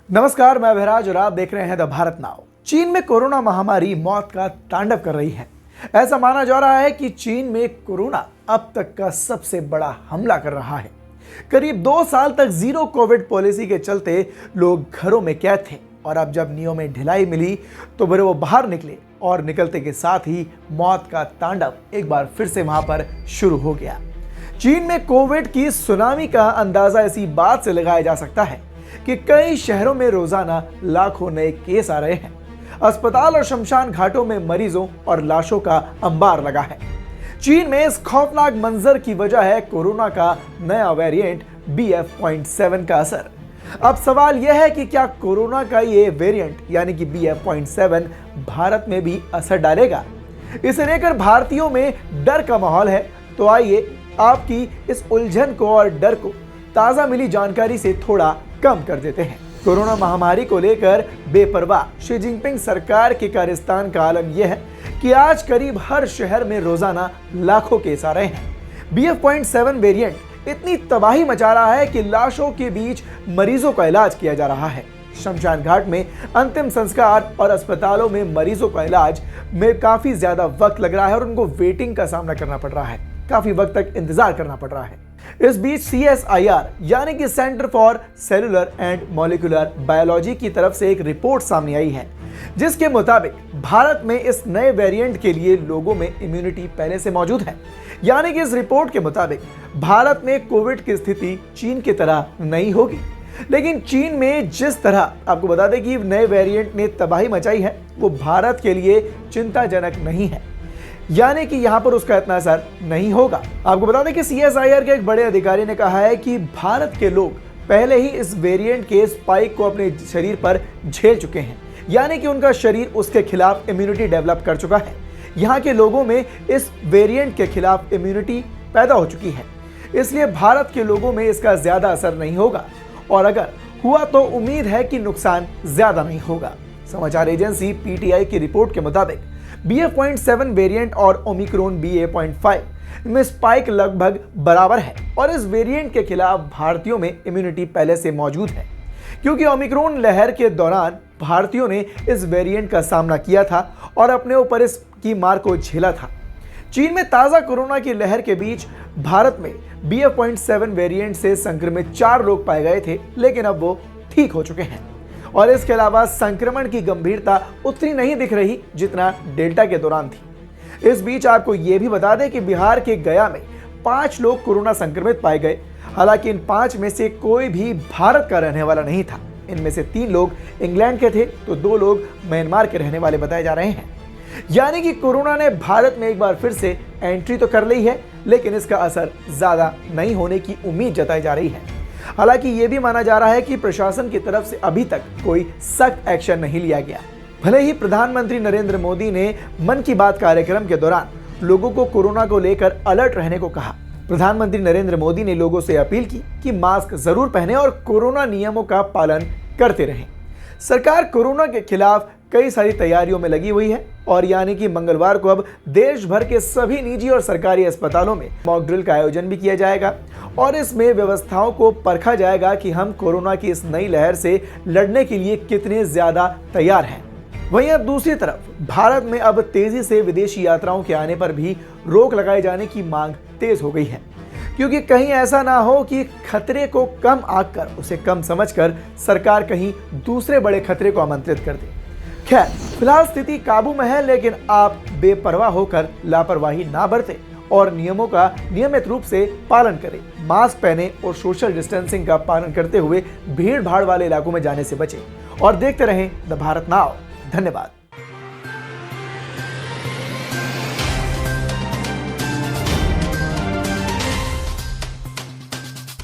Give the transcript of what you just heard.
नमस्कार, मैं बहराज और आप देख रहे हैं द भारत नाउ। चीन में कोरोना महामारी मौत का तांडव कर रही है। ऐसा माना जा रहा है कि चीन में कोरोना अब तक का सबसे बड़ा हमला कर रहा है। करीब 2 साल तक जीरो कोविड पॉलिसी के चलते लोग घरों में कैद थे और अब जब नियमों में ढिलाई मिली तो फिर वो बाहर निकले और निकलते के साथ ही मौत का तांडव एक बार फिर से वहां पर शुरू हो गया। चीन में कोविड की सुनामी का अंदाजा इसी बात से लगाया जा सकता है कि कई शहरों में रोजाना लाखों नए केस आ रहे हैं। अस्पताल और शमशान घाटों में मरीजों और लाशों का अंबार लगा है। चीन में इस खौफनाक मंजर की वजह है कोरोना का नया वेरिएंट BF.7 का असर। अब सवाल यह है कि क्या कोरोना का ये वेरिएंट यानी कि BF.7 भारत में भी असर डालेगा। इसे लेकर भारतीयों में डर का माहौल है। तो आइए आपकी इस उलझन को और डर को ताजा मिली जानकारी से थोड़ा कम कर देते हैं। कोरोना महामारी को लेकर बेपरवाह शी जिनपिंग सरकार के कारस्तान का आलम यह है कि आज करीब हर शहर में रोजाना लाखों केस आ रहे हैं। BF.7 वेरिएंट इतनी तबाही मचा रहा है कि लाशों के बीच मरीजों का इलाज किया जा रहा है। शमशान घाट में अंतिम संस्कार और अस्पतालों में मरीजों का इलाज में काफी ज्यादा वक्त लग रहा है और उनको वेटिंग का सामना करना पड़ रहा है। काफी वक्त तक इंतजार करना पड़ रहा है। इस बीच CSIR यानी कि centre for cellular and molecular biology की तरफ से एक रिपोर्ट सामने आई है, जिसके मुताबिक भारत में इस नए वेरिएंट के लिए लोगों में इम्यूनिटी पहले से मौजूद है। यानी कि इस रिपोर्ट के मुताबिक भारत में कोविड की स्थिति चीन की तरह नहीं होगी। लेकिन चीन में जिस तरह आपको बता दें कि नए वेरिएंट ने तबाही मचाई है, वो भारत के लिए चिंताजनक नहीं है। यानी कि यहां पर उसका इतना असर नहीं होगा। आपको बता दें कि CSIR के एक बड़े अधिकारी ने कहा है कि भारत के लोग पहले ही इस वेरिएंट के स्पाइक को अपने शरीर पर झेल चुके हैं। यानी कि उनका शरीर उसके खिलाफ इम्यूनिटी डेवलप कर चुका है। यहाँ के लोगों में इस वेरिएंट के खिलाफ इम्यूनिटी पैदा हो चुकी है, इसलिए भारत के लोगों में इसका ज्यादा असर नहीं होगा और अगर हुआ तो उम्मीद है कि नुकसान ज्यादा नहीं होगा। समाचार एजेंसी PTI की रिपोर्ट के मुताबिक BF.7 वेरिएंट और ओमिक्रॉन BA.5 में स्पाइक लगभग बराबर है और इस वेरिएंट के खिलाफ भारतीयों में इम्यूनिटी पहले से मौजूद है, क्योंकि ओमिक्रॉन लहर के दौरान भारतीयों ने इस वेरिएंट का सामना किया था और अपने ऊपर इसकी मार को झेला था। चीन में ताज़ा कोरोना की लहर के बीच भारत में BF.7 वेरिएंट से संक्रमित 4 लोग पाए गए थे, लेकिन अब वो ठीक हो चुके हैं और इसके अलावा संक्रमण की गंभीरता उतनी नहीं दिख रही जितना डेल्टा के दौरान थी। इस बीच आपको यह भी बता दें कि बिहार के गया में 5 लोग कोरोना संक्रमित पाए गए। हालांकि इन 5 में से कोई भी भारत का रहने वाला नहीं था। इनमें से 3 लोग इंग्लैंड के थे तो 2 लोग म्यांमार के रहने वाले बताए जा रहे हैं। यानी कि कोरोना ने भारत में एक बार फिर से एंट्री तो कर ली है, लेकिन इसका असर ज्यादा नहीं होने की उम्मीद जताई जा रही है। हालांकि यह भी माना जा रहा है कि प्रशासन की तरफ से अभी तक कोई सख्त एक्शन नहीं लिया गया। भले ही प्रधानमंत्री नरेंद्र मोदी ने मन की बात कार्यक्रम के दौरान लोगों को कोरोना को लेकर अलर्ट रहने को कहा। प्रधानमंत्री नरेंद्र मोदी ने लोगों से अपील की कि मास्क जरूर पहने और कोरोना नियमों का पालन करते रहें। सरकार कोरोना के खिलाफ कई सारी तैयारियों में लगी हुई है और यानी कि मंगलवार को अब देश भर के सभी निजी और सरकारी अस्पतालों में मॉक ड्रिल का आयोजन भी किया जाएगा और इसमें व्यवस्थाओं को परखा जाएगा कि हम कोरोना की इस नई लहर से लड़ने के लिए कितने ज्यादा तैयार हैं। वहीं अब दूसरी तरफ भारत में अब तेजी से विदेशी यात्राओं के आने पर भी रोक लगाए जाने की मांग तेज हो गई है, क्योंकि कहीं ऐसा ना हो कि खतरे को कम आंककर उसे कम समझकर सरकार कहीं दूसरे बड़े खतरे को आमंत्रित कर दे। खैर, फिलहाल स्थिति काबू में है, लेकिन आप बेपरवाह होकर लापरवाही ना बरतें और नियमों का नियमित रूप से पालन करें। मास्क पहने और सोशल डिस्टेंसिंग का पालन करते हुए भीड़ भाड़ वाले इलाकों में जाने से बचें और देखते रहें द भारत नाउ। धन्यवाद।